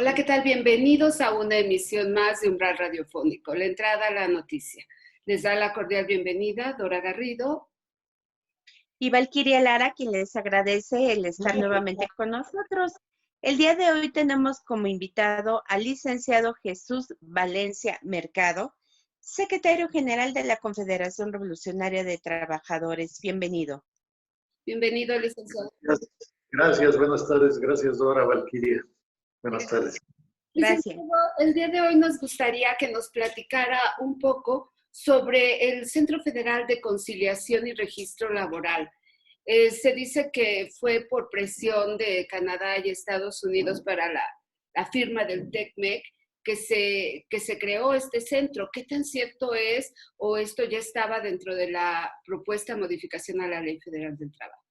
Hola, ¿qué tal? Bienvenidos a una emisión más de Umbral Radiofónico, la entrada a la noticia. Les da la cordial bienvenida Dora Garrido y Valquiria Lara, quien les agradece el estar nuevamente con nosotros. El día de hoy tenemos como invitado al licenciado Jesús Valencia Mercado, secretario general de la Confederación Revolucionaria de Trabajadores. Bienvenido. Bienvenido, licenciado. Gracias, buenas tardes. Gracias, Dora, Valquiria. Buenas tardes. Gracias. El día de hoy nos gustaría que nos platicara un poco sobre el Centro Federal de Conciliación y Registro Laboral. Se dice que fue por presión de Canadá y Estados Unidos para la firma del TECMEC que se creó este centro. ¿Qué tan cierto es o esto ya estaba dentro de la propuesta de modificación a la Ley Federal del Trabajo?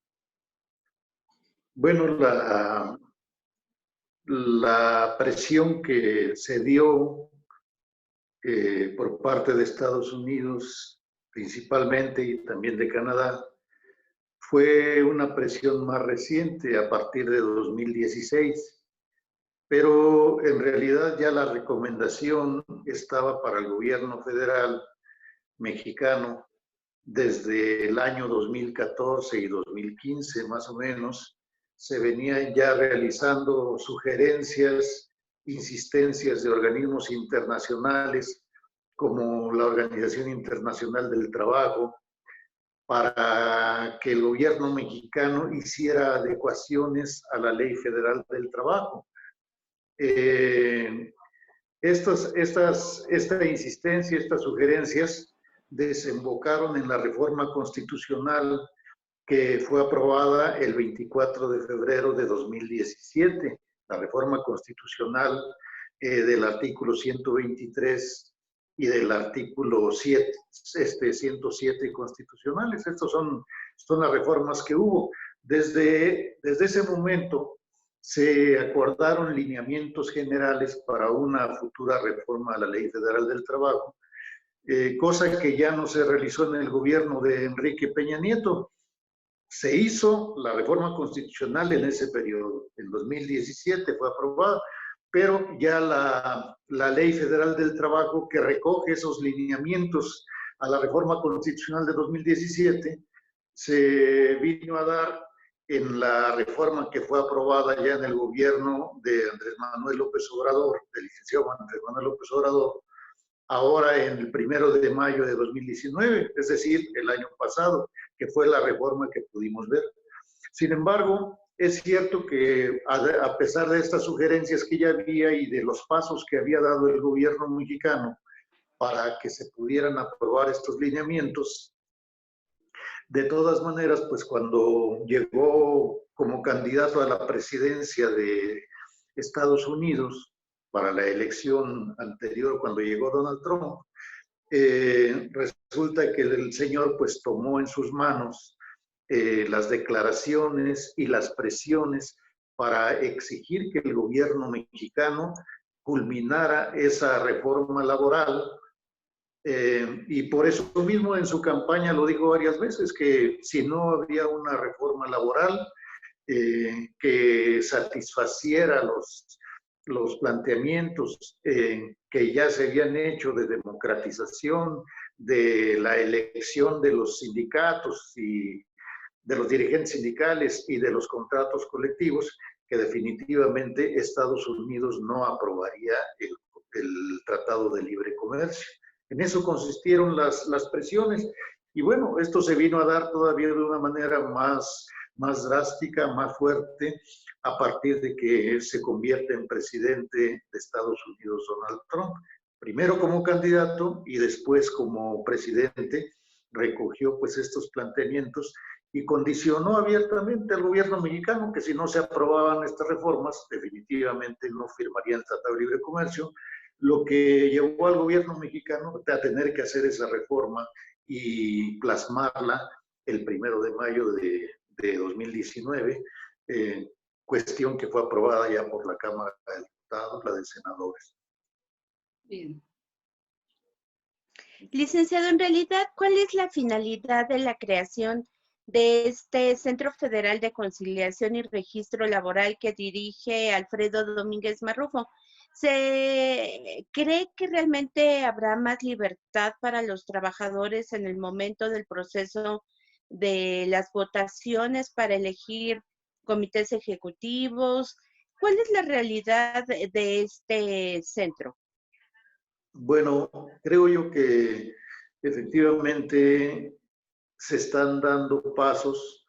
Bueno, la presión que se dio por parte de Estados Unidos, principalmente, y también de Canadá, fue una presión más reciente a partir de 2016, pero en realidad ya la recomendación estaba para el gobierno federal mexicano desde el año 2014 y 2015 más o menos. Se venían ya realizando sugerencias, insistencias de organismos internacionales como la Organización Internacional del Trabajo para que el gobierno mexicano hiciera adecuaciones a la Ley Federal del Trabajo. Esta insistencia, estas sugerencias desembocaron en la reforma constitucional que fue aprobada el 24 de febrero de 2017, la reforma constitucional del artículo 123 y del artículo 107 constitucionales. Estas son las reformas que hubo. Desde ese momento se acordaron lineamientos generales para una futura reforma a la Ley Federal del Trabajo, cosa que ya no se realizó en el gobierno de Enrique Peña Nieto. Se hizo la reforma constitucional en ese periodo, en 2017 fue aprobada, pero ya la Ley Federal del Trabajo, que recoge esos lineamientos a la reforma constitucional de 2017, se vino a dar en la reforma que fue aprobada ya en el gobierno de Andrés Manuel López Obrador, del licenciado Andrés Manuel López Obrador, ahora en el 1 de mayo de 2019, es decir, el año pasado, que fue la reforma que pudimos ver. Sin embargo, es cierto que a pesar de estas sugerencias que ya había y de los pasos que había dado el gobierno mexicano para que se pudieran aprobar estos lineamientos, de todas maneras, pues cuando llegó como candidato a la presidencia de Estados Unidos para la elección anterior, cuando llegó Donald Trump, resulta que el señor pues tomó en sus manos las declaraciones y las presiones para exigir que el gobierno mexicano culminara esa reforma laboral. Y por eso mismo en su campaña lo dijo varias veces, que si no había una reforma laboral que satisfaciera los planteamientos que ya se habían hecho de democratización, de la elección de los sindicatos y de los dirigentes sindicales y de los contratos colectivos, que definitivamente Estados Unidos no aprobaría el Tratado de Libre Comercio. En eso consistieron las presiones. Y bueno, esto se vino a dar todavía de una manera más drástica, más fuerte, a partir de que se convierte en presidente de Estados Unidos Donald Trump. Primero como candidato y después como presidente, recogió pues estos planteamientos y condicionó abiertamente al gobierno mexicano que si no se aprobaban estas reformas, definitivamente no firmarían el Tratado de Libre Comercio, lo que llevó al gobierno mexicano a tener que hacer esa reforma y plasmarla el 1 de mayo de 2019, cuestión que fue aprobada ya por la Cámara de Diputados, la de Senadores. Bien. Licenciado, en realidad, ¿cuál es la finalidad de la creación de este Centro Federal de Conciliación y Registro Laboral que dirige Alfredo Domínguez Marrufo. ¿Se cree que realmente habrá más libertad para los trabajadores en el momento del proceso de las votaciones para elegir comités ejecutivos? ¿Cuál es la realidad de este centro? Bueno, creo yo que efectivamente se están dando pasos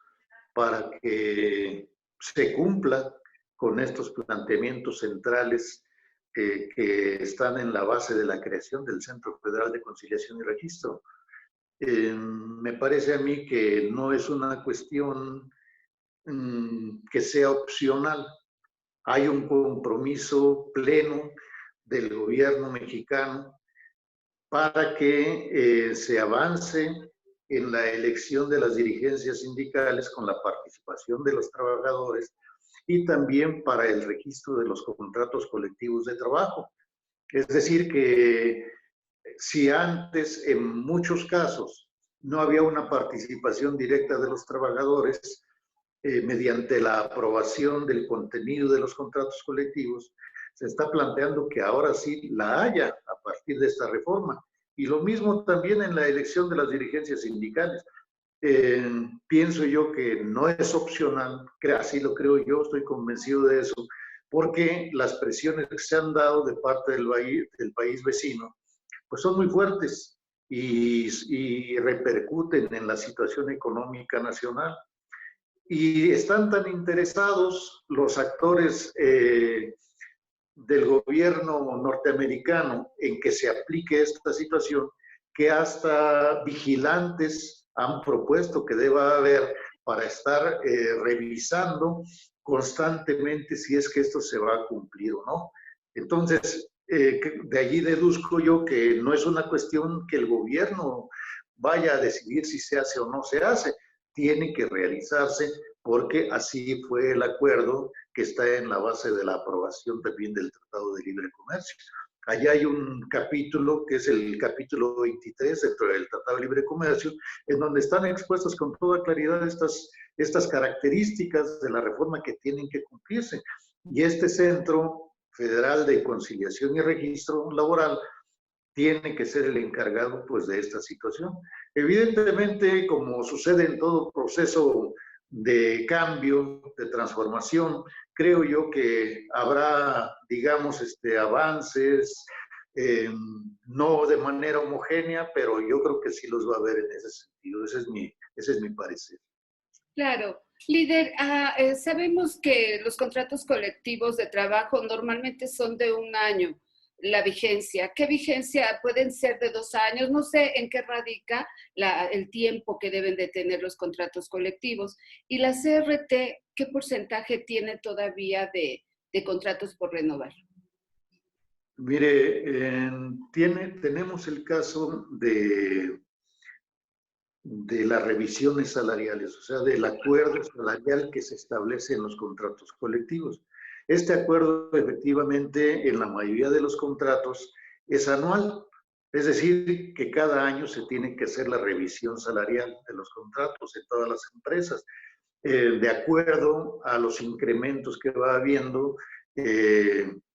para que se cumpla con estos planteamientos centrales que están en la base de la creación del Centro Federal de Conciliación y Registro. Me parece a mí que no es una cuestión que sea opcional. Hay un compromiso pleno del gobierno mexicano para que se avance en la elección de las dirigencias sindicales con la participación de los trabajadores y también para el registro de los contratos colectivos de trabajo. Es decir, que si antes en muchos casos no había una participación directa de los trabajadores mediante la aprobación del contenido de los contratos colectivos, se está planteando que ahora sí la haya a partir de esta reforma. Y lo mismo también en la elección de las dirigencias sindicales. Pienso yo que no es opcional, así lo creo yo, estoy convencido de eso, porque las presiones que se han dado de parte del país vecino, pues son muy fuertes y repercuten en la situación económica nacional. Y están tan interesados los actores del gobierno norteamericano en que se aplique esta situación, que hasta vigilantes han propuesto que deba haber para estar revisando constantemente si es que esto se va a cumplir o no. Entonces, de allí deduzco yo que no es una cuestión que el gobierno vaya a decidir si se hace o no se hace, tiene que realizarse porque así fue el acuerdo que está en la base de la aprobación también del Tratado de Libre Comercio. Allá hay un capítulo, que es el capítulo 23 dentro del Tratado de Libre Comercio, en donde están expuestas con toda claridad estas características de la reforma que tienen que cumplirse. Y este Centro Federal de Conciliación y Registro Laboral tiene que ser el encargado pues de esta situación. Evidentemente, como sucede en todo proceso de cambio, de transformación, creo yo que habrá, digamos, avances, no de manera homogénea, pero yo creo que sí los va a haber en ese sentido. Ese es mi parecer. Claro. Líder, sabemos que los contratos colectivos de trabajo normalmente son de un año la vigencia. ¿Qué vigencia? Pueden ser de 2 años. No sé en qué radica el tiempo que deben de tener los contratos colectivos. Y la CRT, ¿qué porcentaje tiene todavía de contratos por renovar? Mire, tenemos el caso de las revisiones salariales, o sea, del acuerdo salarial que se establece en los contratos colectivos. Este acuerdo, efectivamente, en la mayoría de los contratos es anual, es decir, que cada año se tiene que hacer la revisión salarial de los contratos en todas las empresas, de acuerdo a los incrementos que va habiendo,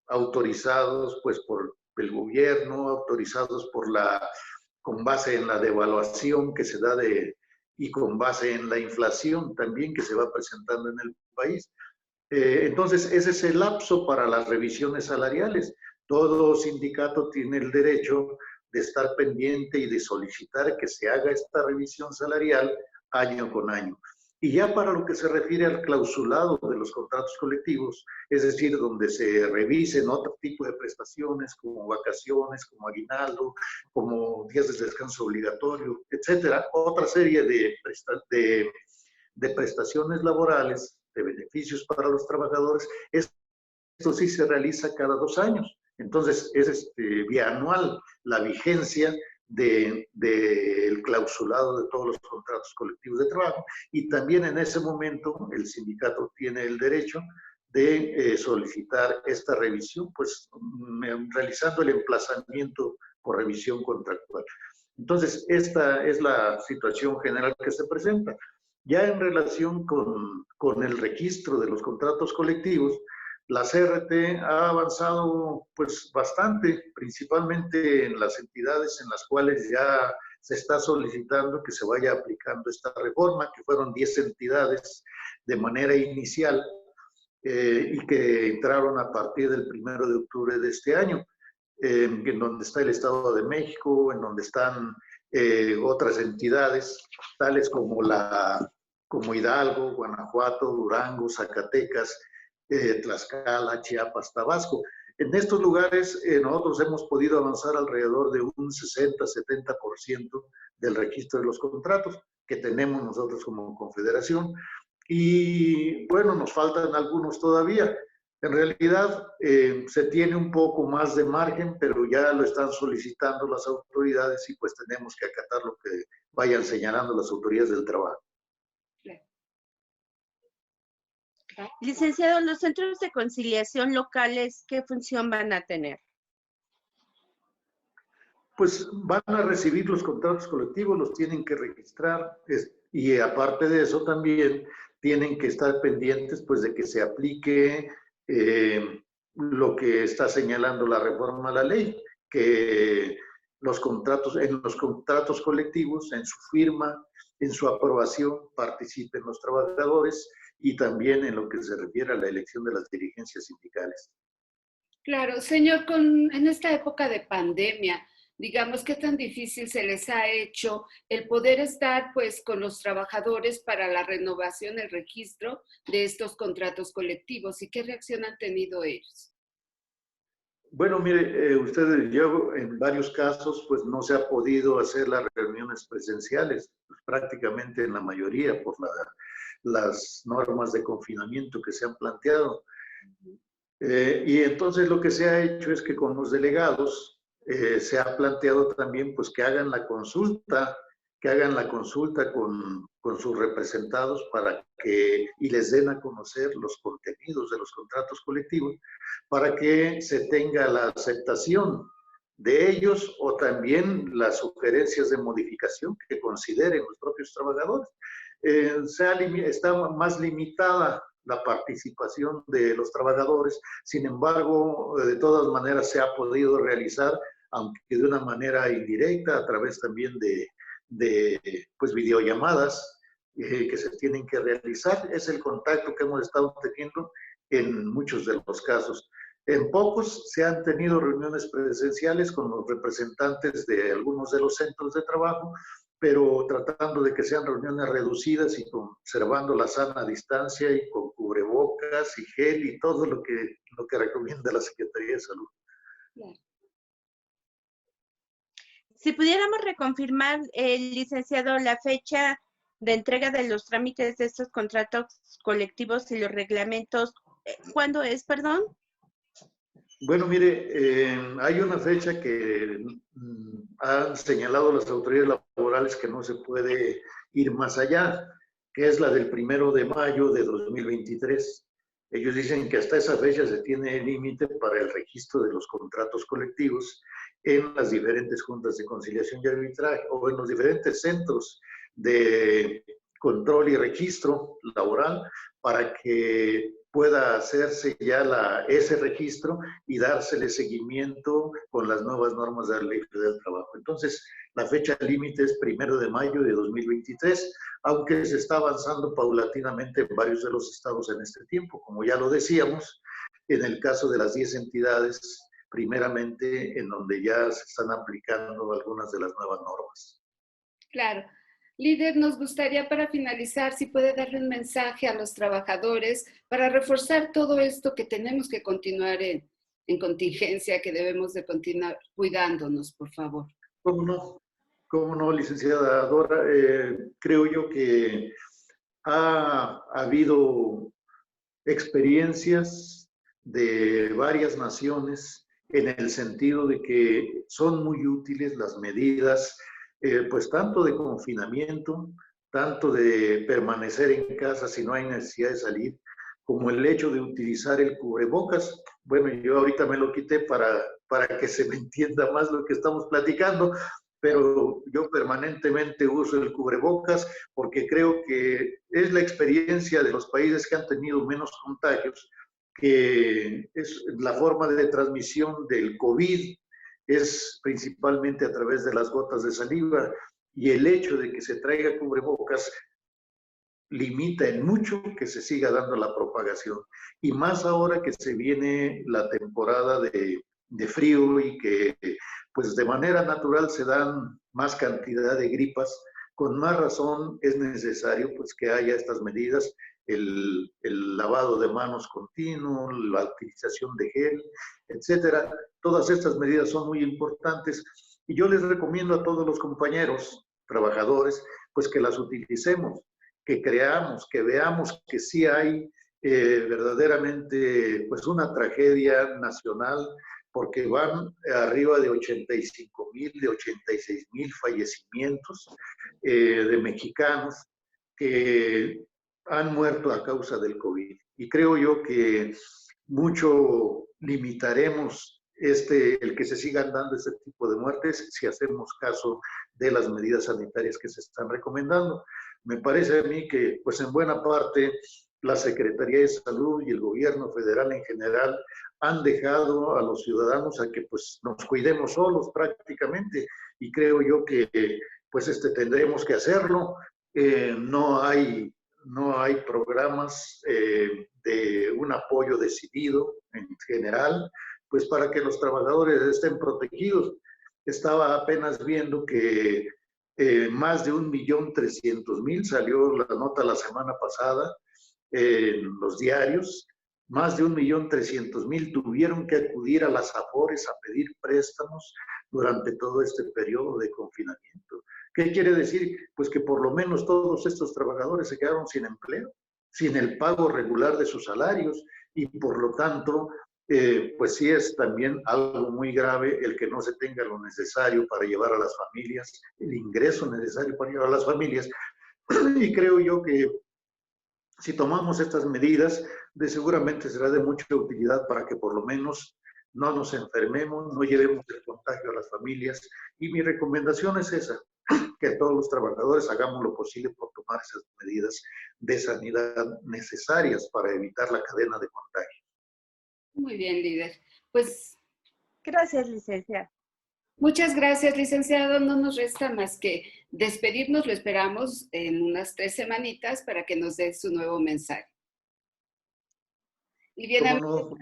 autorizados pues por el gobierno, autorizados con base en la devaluación que se da y con base en la inflación también que se va presentando en el país. Entonces, ese es el lapso para las revisiones salariales. Todo sindicato tiene el derecho de estar pendiente y de solicitar que se haga esta revisión salarial año con año. Y ya para lo que se refiere al clausulado de los contratos colectivos, es decir, donde se revisen otro tipo de prestaciones como vacaciones, como aguinaldo, como días de descanso obligatorio, etcétera, otra serie de prestaciones laborales, de beneficios para los trabajadores, esto sí se realiza cada 2 años. Entonces, es bianual la vigencia del clausulado de todos los contratos colectivos de trabajo, y también en ese momento el sindicato tiene el derecho de solicitar esta revisión, pues realizando el emplazamiento por revisión contractual. Entonces, esta es la situación general que se presenta. Ya en relación con el registro de los contratos colectivos, la CRT ha avanzado pues bastante, principalmente en las entidades en las cuales ya se está solicitando que se vaya aplicando esta reforma, que fueron 10 entidades de manera inicial y que entraron a partir del 1 de octubre de este año, en donde está el Estado de México, en donde están otras entidades, tales como Hidalgo, Guanajuato, Durango, Zacatecas, Tlaxcala, Chiapas, Tabasco. En estos lugares nosotros hemos podido avanzar alrededor de un 60-70% del registro de los contratos que tenemos nosotros como confederación. Y bueno, nos faltan algunos todavía. En realidad se tiene un poco más de margen, pero ya lo están solicitando las autoridades y pues tenemos que acatar lo que vayan señalando las autoridades del trabajo. Licenciado, ¿los centros de conciliación locales qué función van a tener? Pues van a recibir los contratos colectivos, los tienen que registrar y aparte de eso también tienen que estar pendientes pues de que se aplique lo que está señalando la reforma a la ley, que en los contratos colectivos, en su firma, en su aprobación, participen los trabajadores y también en lo que se refiere a la elección de las dirigencias sindicales. Claro, señor, en esta época de pandemia, digamos, ¿qué tan difícil se les ha hecho el poder estar pues con los trabajadores para la renovación, el registro de estos contratos colectivos y qué reacción han tenido ellos? Bueno, mire, ustedes, yo en varios casos pues no se ha podido hacer las reuniones presenciales, pues, prácticamente en la mayoría por las normas de confinamiento que se han planteado. Y entonces lo que se ha hecho es que con los delegados se ha planteado también pues que hagan la consulta con sus representados y les den a conocer los contenidos de los contratos colectivos para que se tenga la aceptación de ellos o también las sugerencias de modificación que consideren los propios trabajadores. Está más limitada la participación de los trabajadores, sin embargo, de todas maneras se ha podido realizar, aunque de una manera indirecta, a través también de pues, videollamadas que se tienen que realizar. Es el contacto que hemos estado teniendo en muchos de los casos. En pocos se han tenido reuniones presenciales con los representantes de algunos de los centros de trabajo, pero tratando de que sean reuniones reducidas y conservando la sana distancia y con cubrebocas y gel y todo lo que recomienda la Secretaría de Salud. Si pudiéramos reconfirmar, licenciado, la fecha de entrega de los trámites de estos contratos colectivos y los reglamentos, ¿cuándo es, perdón? Bueno, mire, hay una fecha que han señalado las autoridades laborales que no se puede ir más allá, que es la del 1 de mayo de 2023. Ellos dicen que hasta esa fecha se tiene el límite para el registro de los contratos colectivos en las diferentes juntas de conciliación y arbitraje o en los diferentes centros de control y registro laboral para que pueda hacerse ya ese registro y dársele seguimiento con las nuevas normas de la Ley Federal del Trabajo. Entonces, la fecha límite es 1 de mayo de 2023, aunque se está avanzando paulatinamente en varios de los estados en este tiempo. Como ya lo decíamos, en el caso de las 10 entidades, primeramente en donde ya se están aplicando algunas de las nuevas normas. Claro. Líder, nos gustaría para finalizar si puede darle un mensaje a los trabajadores para reforzar todo esto que tenemos que continuar en contingencia, que debemos de continuar cuidándonos, por favor. ¿Cómo no, licenciada Dora? Creo yo que ha habido experiencias de varias naciones en el sentido de que son muy útiles las medidas pues tanto de confinamiento, tanto de permanecer en casa si no hay necesidad de salir, como el hecho de utilizar el cubrebocas. Bueno, yo ahorita me lo quité para que se me entienda más lo que estamos platicando, pero yo permanentemente uso el cubrebocas porque creo que es la experiencia de los países que han tenido menos contagios, que es la forma de transmisión del COVID es principalmente a través de las gotas de saliva, y el hecho de que se traiga cubrebocas limita en mucho que se siga dando la propagación. Y más ahora que se viene la temporada de frío y que pues de manera natural se dan más cantidad de gripas, con más razón es necesario pues que haya estas medidas, el lavado de manos continuo, la utilización de gel, etcétera. Todas estas medidas son muy importantes y yo les recomiendo a todos los compañeros trabajadores pues que las utilicemos, que creamos, que veamos que sí hay verdaderamente pues una tragedia nacional, porque van arriba de 85,000, de 86,000 fallecimientos de mexicanos que han muerto a causa del COVID. Y creo yo que mucho limitaremos el que se sigan dando este tipo de muertes si hacemos caso de las medidas sanitarias que se están recomendando. Me parece a mí que, pues en buena parte, la Secretaría de Salud y el gobierno federal en general han dejado a los ciudadanos a que pues nos cuidemos solos prácticamente, y creo yo que pues tendremos que hacerlo. No hay programas de un apoyo decidido en general, pues para que los trabajadores estén protegidos. Estaba apenas viendo que más de 1.300.000, salió la nota la semana pasada en los diarios, más de 1.300.000 tuvieron que acudir a las Afores a pedir préstamos durante todo este periodo de confinamiento. ¿Qué quiere decir? Pues que por lo menos todos estos trabajadores se quedaron sin empleo, sin el pago regular de sus salarios, y por lo tanto, pues sí es también algo muy grave el que no se tenga lo necesario para llevar a las familias, el ingreso necesario para llevar a las familias. Y creo yo que si tomamos estas medidas, seguramente será de mucha utilidad para que por lo menos no nos enfermemos, no llevemos el contagio a las familias. Y mi recomendación es esa, que todos los trabajadores hagamos lo posible por tomar esas medidas de sanidad necesarias para evitar la cadena de contagio. Muy bien, líder. Pues gracias, licenciada. Muchas gracias, licenciado. No nos resta más que despedirnos. Lo esperamos en unas 3 semanitas para que nos dé su nuevo mensaje. Y bien, amigos,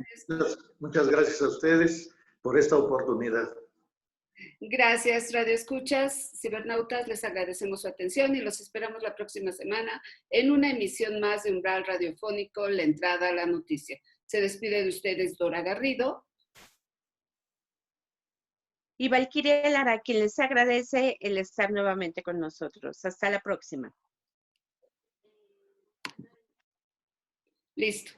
muchas gracias a ustedes por esta oportunidad. Gracias, Radio Escuchas, cibernautas, les agradecemos su atención y los esperamos la próxima semana en una emisión más de Umbral Radiofónico, La Entrada a la Noticia. Se despide de ustedes Dora Garrido. Y Valquiria Lara, quien les agradece el estar nuevamente con nosotros. Hasta la próxima. Listo.